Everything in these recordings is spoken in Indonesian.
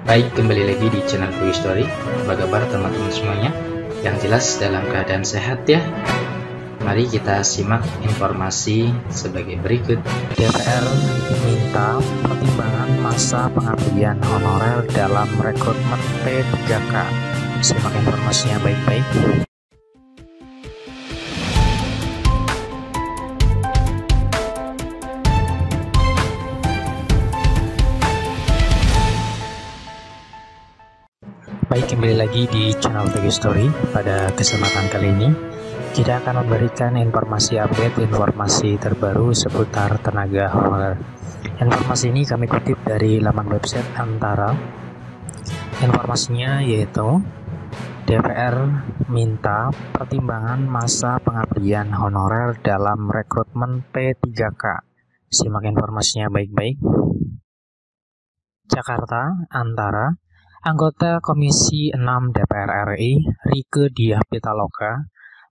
Baik, kembali lagi di channel Quick Story. Apa kabar teman-teman semuanya? Yang jelas dalam keadaan sehat ya. Mari kita simak informasi sebagai berikut. DPR minta pertimbangan masa pengabdian honorer dalam rekrutmen P3K. Simak informasinya baik-baik. Baik, kembali lagi di channel Quick Story. Pada kesempatan kali ini kita akan memberikan informasi informasi terbaru seputar tenaga honorer. Informasi ini kami kutip dari laman website Antara. Informasinya yaitu DPR minta pertimbangan masa pengabdian honorer dalam rekrutmen P3K. Simak informasinya baik-baik. Jakarta, Antara. Anggota Komisi 6 DPR RI, Rieke Diah Pitaloka,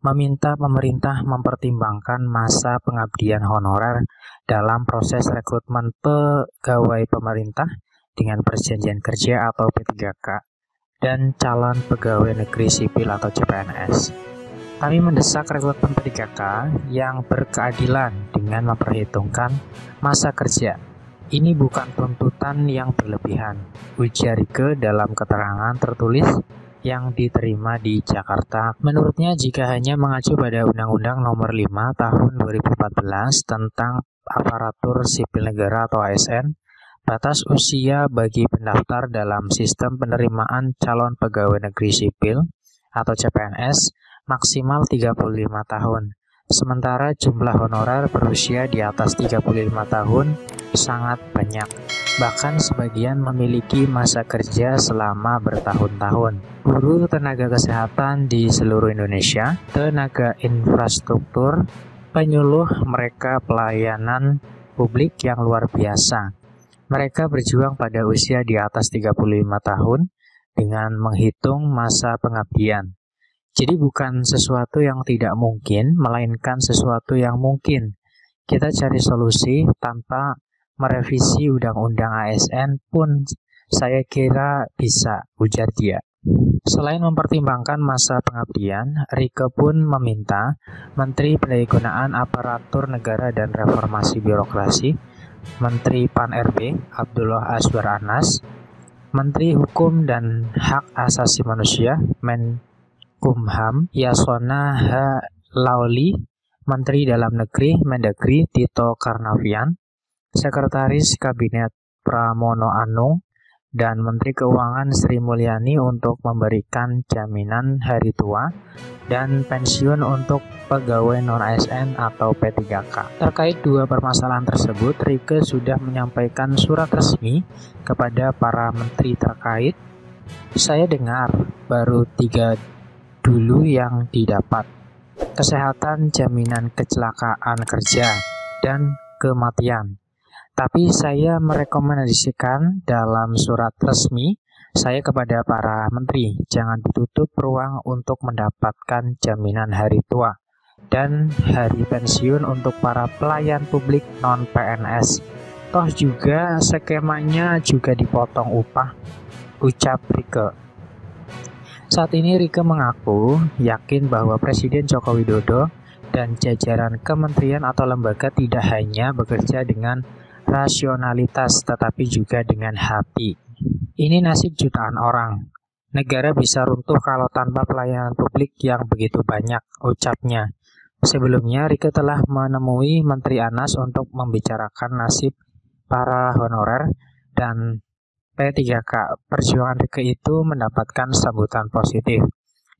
meminta pemerintah mempertimbangkan masa pengabdian honorer dalam proses rekrutmen pegawai pemerintah dengan perjanjian kerja atau P3K dan calon pegawai negeri sipil atau CPNS. Kami mendesak rekrutmen P3K yang berkeadilan dengan memperhitungkan masa kerja. Ini bukan tuntutan yang berlebihan, ujar Rieke dalam keterangan tertulis yang diterima di Jakarta. Menurutnya, jika hanya mengacu pada Undang-Undang Nomor 5 Tahun 2014 tentang Aparatur Sipil Negara atau ASN, batas usia bagi pendaftar dalam sistem penerimaan calon pegawai negeri sipil atau CPNS maksimal 35 tahun. Sementara jumlah honorer berusia di atas 35 tahun sangat banyak. Bahkan sebagian memiliki masa kerja selama bertahun-tahun. Guru tenaga kesehatan di seluruh Indonesia, tenaga infrastruktur, penyuluh mereka pelayanan publik yang luar biasa. Mereka berjuang pada usia di atas 35 tahun dengan menghitung masa pengabdian. Jadi bukan sesuatu yang tidak mungkin, melainkan sesuatu yang mungkin. Kita cari solusi tanpa merevisi Undang-Undang ASN pun saya kira bisa, ujar dia. Selain mempertimbangkan masa pengabdian, Rieke pun meminta Menteri Pendayagunaan Aparatur Negara dan Reformasi Birokrasi, Menteri PAN-RB Abdullah Azwar Anas, Menteri Hukum dan Hak Asasi Manusia Menkumham Yasona H. Lauli, Menteri Dalam Negeri Mendagri Tito Karnavian, Sekretaris Kabinet Pramono Anung, dan Menteri Keuangan Sri Mulyani untuk memberikan jaminan hari tua dan pensiun untuk pegawai non-ASN atau P3K. Terkait dua permasalahan tersebut, Rieke sudah menyampaikan surat resmi kepada para menteri terkait. Saya dengar baru 3 dulu yang didapat: kesehatan, jaminan kecelakaan kerja, dan kematian. Tapi saya merekomendasikan dalam surat resmi saya kepada para menteri, jangan ditutup ruang untuk mendapatkan jaminan hari tua dan hari pensiun untuk para pelayan publik non-PNS. Toh juga skemanya juga dipotong upah, ucap Rieke. Saat ini Rieke mengaku yakin bahwa Presiden Joko Widodo dan jajaran kementerian atau lembaga tidak hanya bekerja dengan rasionalitas tetapi juga dengan hati. Ini nasib jutaan orang. Negara bisa runtuh kalau tanpa pelayanan publik yang begitu banyak, ucapnya. Sebelumnya Rieke telah menemui Menteri Anas untuk membicarakan nasib para honorer dan P3K. Perjuangan Rieke itu mendapatkan sambutan positif.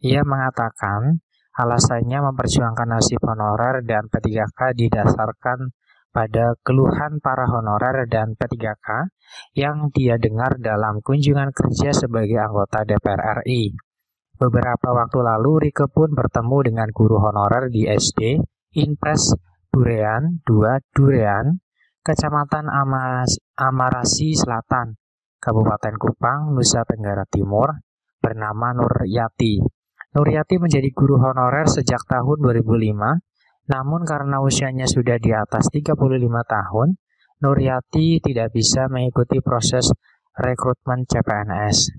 Ia mengatakan alasannya memperjuangkan nasib honorer dan P3K didasarkan pada keluhan para honorer dan P3K yang dia dengar dalam kunjungan kerja sebagai anggota DPR RI. Beberapa waktu lalu, Rieke pun bertemu dengan guru honorer di SD Inpres Durean 2 Durean, Kecamatan Amarasi Selatan, Kabupaten Kupang, Nusa Tenggara Timur, bernama Nuryati. Nuryati menjadi guru honorer sejak tahun 2005. Namun karena usianya sudah di atas 35 tahun, Nuryati tidak bisa mengikuti proses rekrutmen CPNS.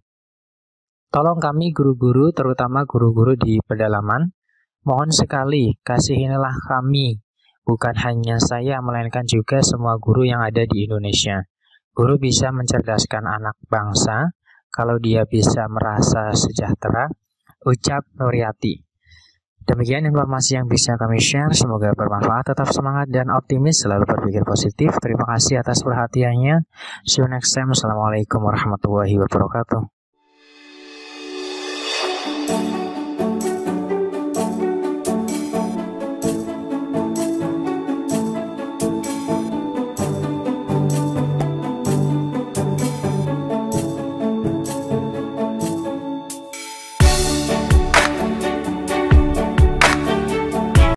Tolong kami guru-guru, terutama guru-guru di pedalaman, mohon sekali kasihinilah kami, bukan hanya saya, melainkan juga semua guru yang ada di Indonesia. Guru bisa mencerdaskan anak bangsa kalau dia bisa merasa sejahtera. Ucap Nuryati. Demikian informasi yang bisa kami share, semoga bermanfaat, tetap semangat dan optimis, selalu berpikir positif. Terima kasih atas perhatiannya. See you next time. Assalamualaikum warahmatullahi wabarakatuh.